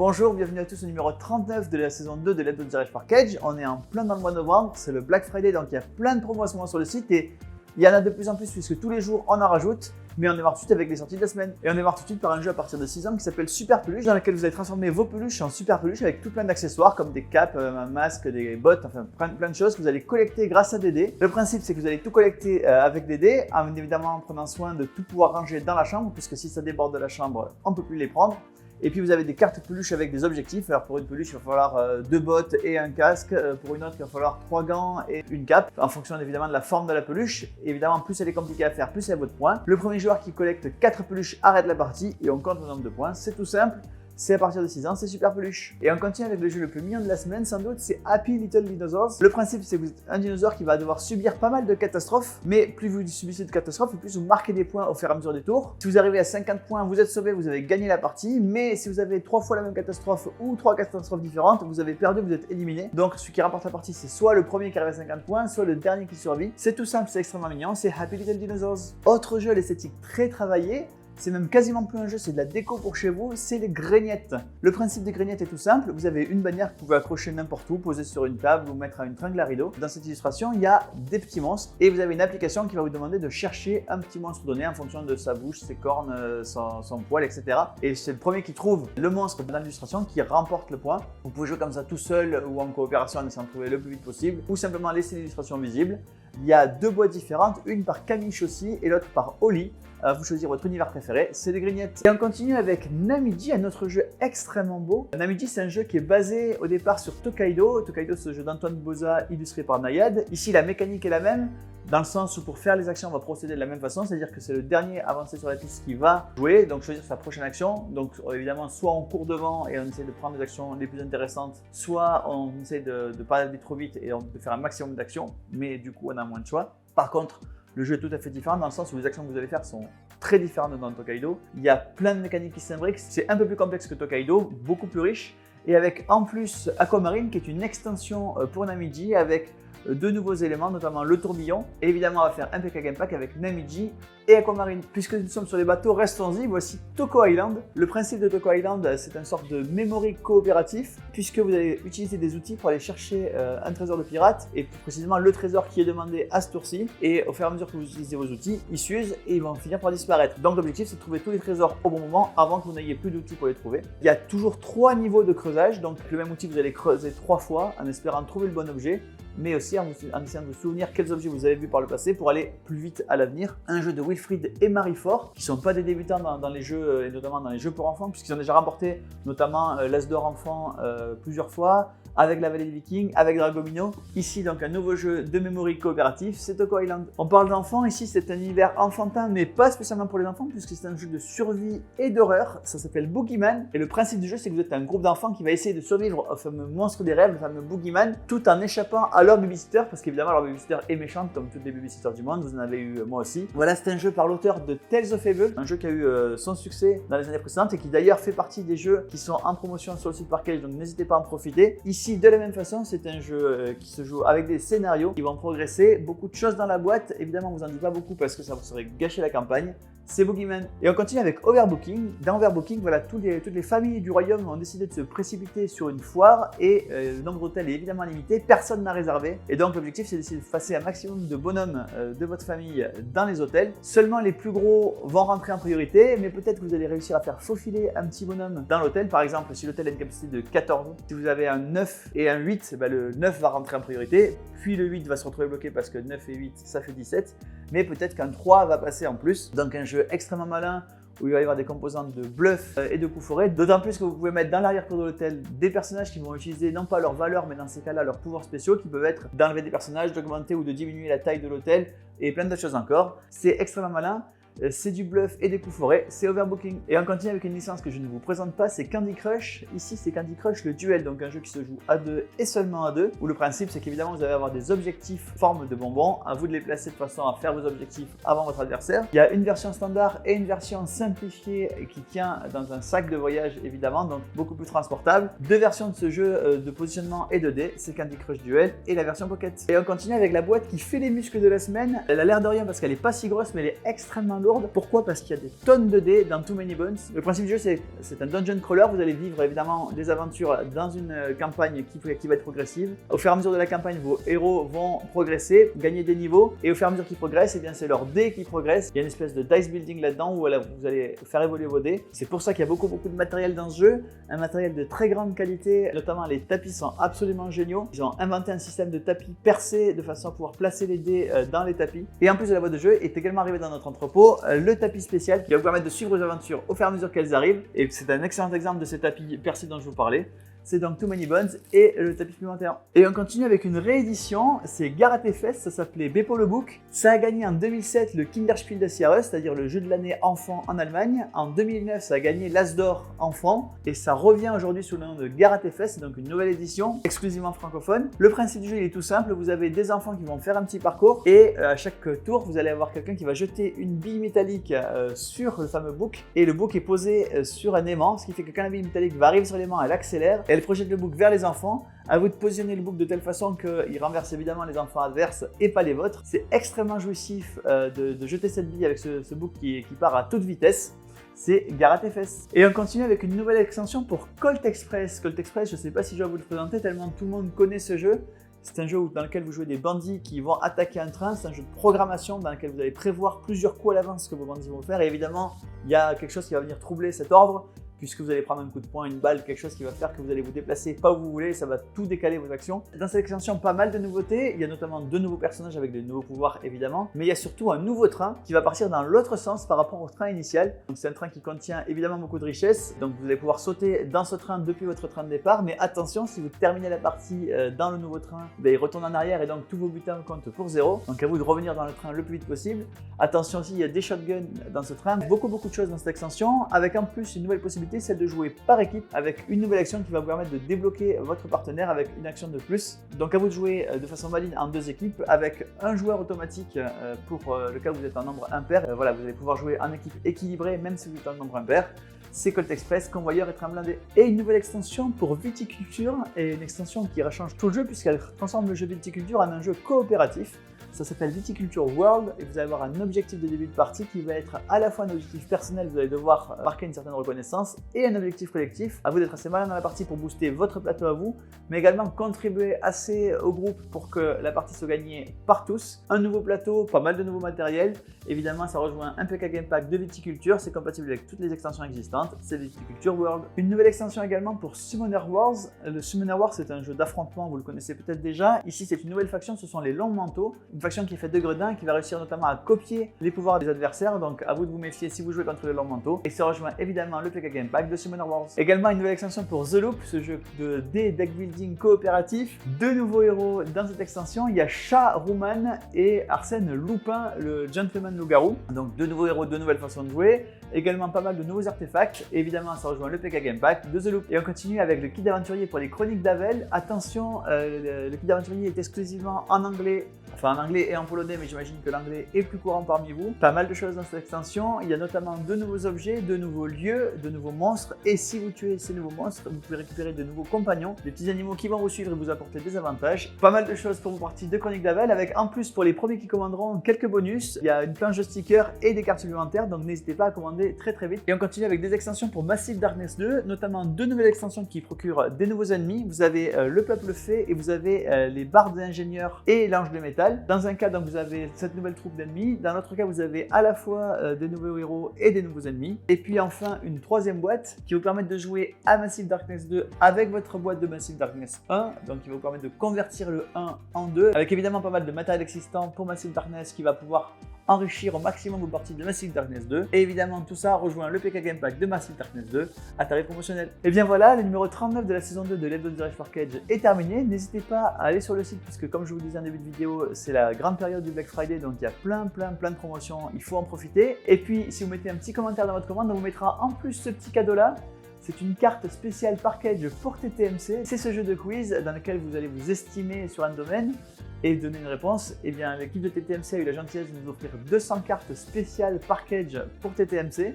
Bonjour, bienvenue à tous au numéro 39 de la saison 2 de Let's Go Garage Package. On est en plein dans le mois de novembre, c'est le Black Friday, donc il y a plein de promos en ce moment sur le site et il y en a de plus en plus puisque tous les jours on en rajoute. Mais on démarre tout de suite avec les sorties de la semaine. Et on démarre tout de suite par un jeu à partir de 6 ans qui s'appelle Super Peluche, dans lequel vous allez transformer vos peluches en super peluches avec tout plein d'accessoires comme des capes, un masque, des bottes, enfin plein de choses que vous allez collecter grâce à des dés. Le principe c'est que vous allez tout collecter avec des dés, évidemment en prenant soin de tout pouvoir ranger dans la chambre, puisque si ça déborde de la chambre, on ne peut plus les prendre. Et puis vous avez des cartes peluches avec des objectifs. Alors pour une peluche, il va falloir 2 bottes et un casque. Pour une autre, il va falloir 3 gants et une cape, en fonction évidemment de la forme de la peluche. Évidemment, plus elle est compliquée à faire, plus elle a votre point. Le premier joueur qui collecte 4 peluches arrête la partie et on compte le nombre de points. C'est tout simple. C'est à partir de 6 ans, c'est Super Peluche. Et on continue avec le jeu le plus mignon de la semaine, sans doute, c'est Happy Little Dinosaurs. Le principe, c'est que vous êtes un dinosaure qui va devoir subir pas mal de catastrophes, mais plus vous subissez de catastrophes, plus vous marquez des points au fur et à mesure des tours. Si vous arrivez à 50 points, vous êtes sauvé, vous avez gagné la partie, mais si vous avez 3 fois la même catastrophe ou 3 catastrophes différentes, vous avez perdu, vous êtes éliminé. Donc celui qui remporte la partie, c'est soit le premier qui arrive à 50 points, soit le dernier qui survit. C'est tout simple, c'est extrêmement mignon, c'est Happy Little Dinosaurs. Autre jeu à l'esthétique très travaillé, c'est même quasiment plus un jeu, c'est de la déco pour chez vous, c'est les grignettes. Le principe des grignettes est tout simple, vous avez une bannière que vous pouvez accrocher n'importe où, poser sur une table ou mettre à une tringle à rideau. Dans cette illustration, il y a des petits monstres et vous avez une application qui va vous demander de chercher un petit monstre donné en fonction de sa bouche, ses cornes, son poil, etc. Et c'est le premier qui trouve le monstre dans l'illustration qui remporte le point. Vous pouvez jouer comme ça tout seul ou en coopération en essayant de trouver le plus vite possible ou simplement laisser l'illustration visible. Il y a 2 boîtes différentes, une par Camille Chaussy et l'autre par Oli. Vous choisissez votre univers préféré, c'est des grignettes. Et on continue avec Namiji, un autre jeu extrêmement beau. Namiji, c'est un jeu qui est basé au départ sur Tokaido. Tokaido, c'est le jeu d'Antoine Boza illustré par Nayad. Ici, la mécanique est la même, dans le sens où pour faire les actions, on va procéder de la même façon, c'est-à-dire que c'est le dernier avancé sur la liste qui va jouer, donc choisir sa prochaine action. Donc évidemment, soit on court devant et on essaie de prendre les actions les plus intéressantes, soit on essaie de ne pas aller trop vite et de faire un maximum d'actions, mais du coup, on a moins de choix. Par contre, le jeu est tout à fait différent dans le sens où les actions que vous allez faire sont très différentes dans Tokaido. Il y a plein de mécaniques qui s'imbriquent, c'est un peu plus complexe que Tokaido, beaucoup plus riche. Et avec en plus Aquamarine qui est une extension pour Namiji avec 2 nouveaux éléments, notamment le tourbillon. Et évidemment, on va faire un PK Game Pack avec Namiji et Aquamarine. Puisque nous sommes sur les bateaux, restons-y. Voici Toko Island. Le principe de Toko Island, c'est une sorte de memory coopératif, puisque vous allez utiliser des outils pour aller chercher un trésor de pirate, et plus précisément le trésor qui est demandé à ce tour-ci. Et au fur et à mesure que vous utilisez vos outils, ils s'usent et ils vont finir par disparaître. Donc l'objectif, c'est de trouver tous les trésors au bon moment avant que vous n'ayez plus d'outils pour les trouver. Il y a toujours 3 niveaux de creusage, donc le même outil, vous allez creuser 3 fois en espérant trouver le bon objet, mais aussi en essayant de vous souvenir quels objets vous avez vus par le passé pour aller plus vite à l'avenir. Un jeu de Wilfried et Marie Fort, qui ne sont pas des débutants dans les jeux, et notamment dans les jeux pour enfants, puisqu'ils ont déjà remporté notamment l'As d'or enfant plusieurs fois, avec la Vallée des Vikings, avec Dragomino. Ici, donc, un nouveau jeu de memory coopératif, c'est Toko Island. On parle d'enfants, ici c'est un univers enfantin, mais pas spécialement pour les enfants, puisque c'est un jeu de survie et d'horreur. Ça s'appelle Boogeyman, et le principe du jeu, c'est que vous êtes un groupe d'enfants qui va essayer de survivre au fameux monstre des rêves, le fameux Boogeyman, tout en échappant à leur babysitter, parce qu'évidemment leur babysitter est méchante, comme toutes les babysitters du monde, vous en avez eu moi aussi. Voilà, c'est un jeu par l'auteur de Tales of Fable, un jeu qui a eu son succès dans les années précédentes, et qui d'ailleurs fait partie des jeux qui sont en promotion sur le site Package, donc n'hésitez pas à en profiter. Ici, de la même façon, c'est un jeu qui se joue avec des scénarios qui vont progresser, beaucoup de choses dans la boîte. Évidemment, vous en dites pas beaucoup parce que ça vous serait gâcher la campagne. C'est Boogeyman. Et on continue avec Overbooking. Dans Overbooking, voilà, toutes les familles du royaume ont décidé de se précipiter sur une foire et le nombre d'hôtels est évidemment limité, personne n'a réservé. Et donc l'objectif, c'est d'essayer de passer un maximum de bonhommes de votre famille dans les hôtels. Seulement les plus gros vont rentrer en priorité, mais peut-être que vous allez réussir à faire faufiler un petit bonhomme dans l'hôtel. Par exemple, si l'hôtel a une capacité de 14, si vous avez un 9 et un 8, ben le 9 va rentrer en priorité, puis le 8 va se retrouver bloqué parce que 9 et 8, ça fait 17, mais peut-être qu'un 3 va passer en plus. Donc un jeu extrêmement malin où il va y avoir des composantes de bluff et de coups forêts, d'autant plus que vous pouvez mettre dans l'arrière-cour de l'hôtel des personnages qui vont utiliser non pas leur valeur, mais dans ces cas-là leurs pouvoirs spéciaux qui peuvent être d'enlever des personnages, d'augmenter ou de diminuer la taille de l'hôtel et plein d'autres choses encore. C'est extrêmement malin. C'est du bluff et des coups forêts, c'est Overbooking. Et on continue avec une licence que je ne vous présente pas, c'est Candy Crush. Ici, c'est Candy Crush le duel, donc un jeu qui se joue à 2 et seulement à 2, où le principe, c'est qu'évidemment, vous allez avoir des objectifs forme de bonbons, à vous de les placer de façon à faire vos objectifs avant votre adversaire. Il y a une version standard et une version simplifiée qui tient dans un sac de voyage, évidemment, donc beaucoup plus transportable. 2 versions de ce jeu de positionnement et de dés, c'est Candy Crush Duel et la version Pocket. Et on continue avec la boîte qui fait les muscles de la semaine. Elle a l'air de rien parce qu'elle n'est pas si grosse, mais elle est extrêmement lourde. lourde. Pourquoi? Parce qu'il y a des tonnes de dés dans Too Many Bones. Le principe du jeu, c'est un dungeon crawler. Vous allez vivre évidemment des aventures dans une campagne qui va être progressive. Au fur et à mesure de la campagne, vos héros vont progresser, gagner des niveaux, et au fur et à mesure qu'ils progressent, eh bien c'est leurs dés qui progressent. Il y a une espèce de dice building là-dedans où vous allez faire évoluer vos dés. C'est pour ça qu'il y a beaucoup de matériel dans ce jeu, un matériel de très grande qualité, notamment les tapis sont absolument géniaux. Ils ont inventé un système de tapis percé de façon à pouvoir placer les dés dans les tapis. Et en plus de la boîte de jeu, est également arrivé dans notre entrepôt le tapis spécial qui va vous permettre de suivre vos aventures au fur et à mesure qu'elles arrivent. Et c'est un excellent exemple de ces tapis percés dont je vous parlais. C'est donc Too Many Bones et le tapis supplémentaire. Et on continue avec une réédition, c'est Garate Fest, ça s'appelait Beppo le Book. Ça a gagné en 2007 le Kinderspiel des Jahres, c'est-à-dire le jeu de l'année enfant en Allemagne. En 2009, ça a gagné l'As d'or enfant et ça revient aujourd'hui sous le nom de Garate Fest, donc une nouvelle édition exclusivement francophone. Le principe du jeu il est tout simple, vous avez des enfants qui vont faire un petit parcours et à chaque tour, vous allez avoir quelqu'un qui va jeter une bille métallique sur le fameux book et le book est posé sur un aimant, ce qui fait que quand la bille métallique va arriver sur l'aimant, elle accélère. Elle projette le book vers les enfants. À vous de positionner le book de telle façon qu'il renverse évidemment les enfants adverses et pas les vôtres. C'est extrêmement jouissif de jeter cette bille avec ce book qui part à toute vitesse. C'est Garate Fest. Et on continue avec une nouvelle extension pour Colt Express. Colt Express, je ne sais pas si je vais vous le présenter tellement tout le monde connaît ce jeu. C'est un jeu dans lequel vous jouez des bandits qui vont attaquer un train. C'est un jeu de programmation dans lequel vous allez prévoir plusieurs coups à l'avance ce que vos bandits vont faire. Et évidemment, il y a quelque chose qui va venir troubler cet ordre, puisque vous allez prendre un coup de poing, une balle, quelque chose qui va faire que vous allez vous déplacer pas où vous voulez, ça va tout décaler vos actions. Dans cette extension, pas mal de nouveautés, il y a notamment 2 nouveaux personnages avec de nouveaux pouvoirs évidemment, mais il y a surtout un nouveau train qui va partir dans l'autre sens par rapport au train initial. Donc c'est un train qui contient évidemment beaucoup de richesses, donc vous allez pouvoir sauter dans ce train depuis votre train de départ, mais attention, si vous terminez la partie dans le nouveau train, il retourne en arrière et donc tous vos butins comptent pour 0, donc à vous de revenir dans le train le plus vite possible. Attention aussi, il y a des shotguns dans ce train, beaucoup de choses dans cette extension, avec en plus une nouvelle possibilité, celle de jouer par équipe avec une nouvelle action qui va vous permettre de débloquer votre partenaire avec une action de plus. Donc à vous de jouer de façon maligne en 2 équipes avec un joueur automatique pour le cas où vous êtes en nombre impair. Voilà, vous allez pouvoir jouer en équipe équilibrée même si vous êtes en nombre impair. C'est Colt Express, convoyeur et train blindé. Et une nouvelle extension pour Viticulture, et une extension qui rechange tout le jeu puisqu'elle transforme le jeu Viticulture en un jeu coopératif. Ça s'appelle Viticulture World et vous allez avoir un objectif de début de partie qui va être à la fois un objectif personnel, vous allez devoir marquer une certaine reconnaissance, et un objectif collectif. À vous d'être assez malin dans la partie pour booster votre plateau à vous, mais également contribuer assez au groupe pour que la partie soit gagnée par tous. Un nouveau plateau, pas mal de nouveaux matériels. Évidemment, ça rejoint un PK Game Pack de Viticulture, c'est compatible avec toutes les extensions existantes, c'est Viticulture World. Une nouvelle extension également pour Summoner Wars. Le Summoner Wars, c'est un jeu d'affrontement, vous le connaissez peut-être déjà. Ici, c'est une nouvelle faction, ce sont les longs manteaux. Une faction qui est faite de gredins, qui va réussir notamment à copier les pouvoirs des adversaires, donc à vous de vous méfier si vous jouez contre le long manteau. Et ça rejoint évidemment le PK Game Pack de Summoner Wars. Également une nouvelle extension pour The Loop, ce jeu de deck building coopératif. 2 nouveaux héros dans cette extension, il y a Shah Ruman et Arsène Lupin, le gentleman loup-garou. Donc 2 nouveaux héros, 2 nouvelles façons de jouer. Également pas mal de nouveaux artefacts. Et évidemment ça rejoint le PK Game Pack de The Loop. Et on continue avec le kit d'aventurier pour les chroniques d'Avel. Attention, le kit d'aventurier est exclusivement en anglais, enfin en anglais et en polonais, mais j'imagine que l'anglais est plus courant parmi vous. Pas mal de choses dans cette extension. Il y a notamment 2 nouveaux objets, 2 nouveaux lieux, 2 nouveaux monstres. Et si vous tuez ces nouveaux monstres, vous pouvez récupérer de nouveaux compagnons, des petits animaux qui vont vous suivre et vous apporter des avantages. Pas mal de choses pour vos parties de chroniques d'Avel, avec en plus pour les premiers qui commanderont quelques bonus. Il y a une planche de stickers et des cartes supplémentaires, donc n'hésitez pas à commander très vite. Et on continue avec des extensions pour Massive Darkness 2, notamment 2 nouvelles extensions qui procurent des nouveaux ennemis. Vous avez le peuple fée et vous avez les bardes et ingénieurs et l'ange de métal. Dans un cas, donc, vous avez cette nouvelle troupe d'ennemis. Dans l'autre cas, vous avez à la fois des nouveaux héros et des nouveaux ennemis. Et puis enfin, une 3e boîte qui vous permet de jouer à Massive Darkness 2 avec votre boîte de Massive Darkness 1. Donc, qui va vous permettre de convertir le 1 en 2, avec évidemment pas mal de matériel existant pour Massive Darkness qui va pouvoir enrichir au maximum vos parties de Massive Darkness 2. Et évidemment, tout ça rejoint le PK Game Pack de Massive Darkness 2 à tarif promotionnel. Et bien voilà, le numéro 39 de la saison 2 de Let's Go Direct for Cage est terminé. N'hésitez pas à aller sur le site puisque, comme je vous le disais en début de vidéo, c'est la grande période du Black Friday, donc il y a plein de promotions, il faut en profiter. Et puis, si vous mettez un petit commentaire dans votre commande, on vous mettra en plus ce petit cadeau-là. C'est une carte spéciale Parkage pour TTMC. C'est ce jeu de quiz dans lequel vous allez vous estimer sur un domaine et donner une réponse. Et bien, l'équipe de TTMC a eu la gentillesse de nous offrir 200 cartes spéciales Parkage pour TTMC.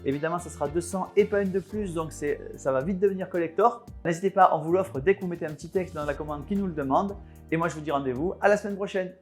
Évidemment, ça sera 200 et pas une de plus, donc ça va vite devenir collector. N'hésitez pas, on vous l'offre dès que vous mettez un petit texte dans la commande qui nous le demande. Et moi, je vous dis rendez-vous à la semaine prochaine.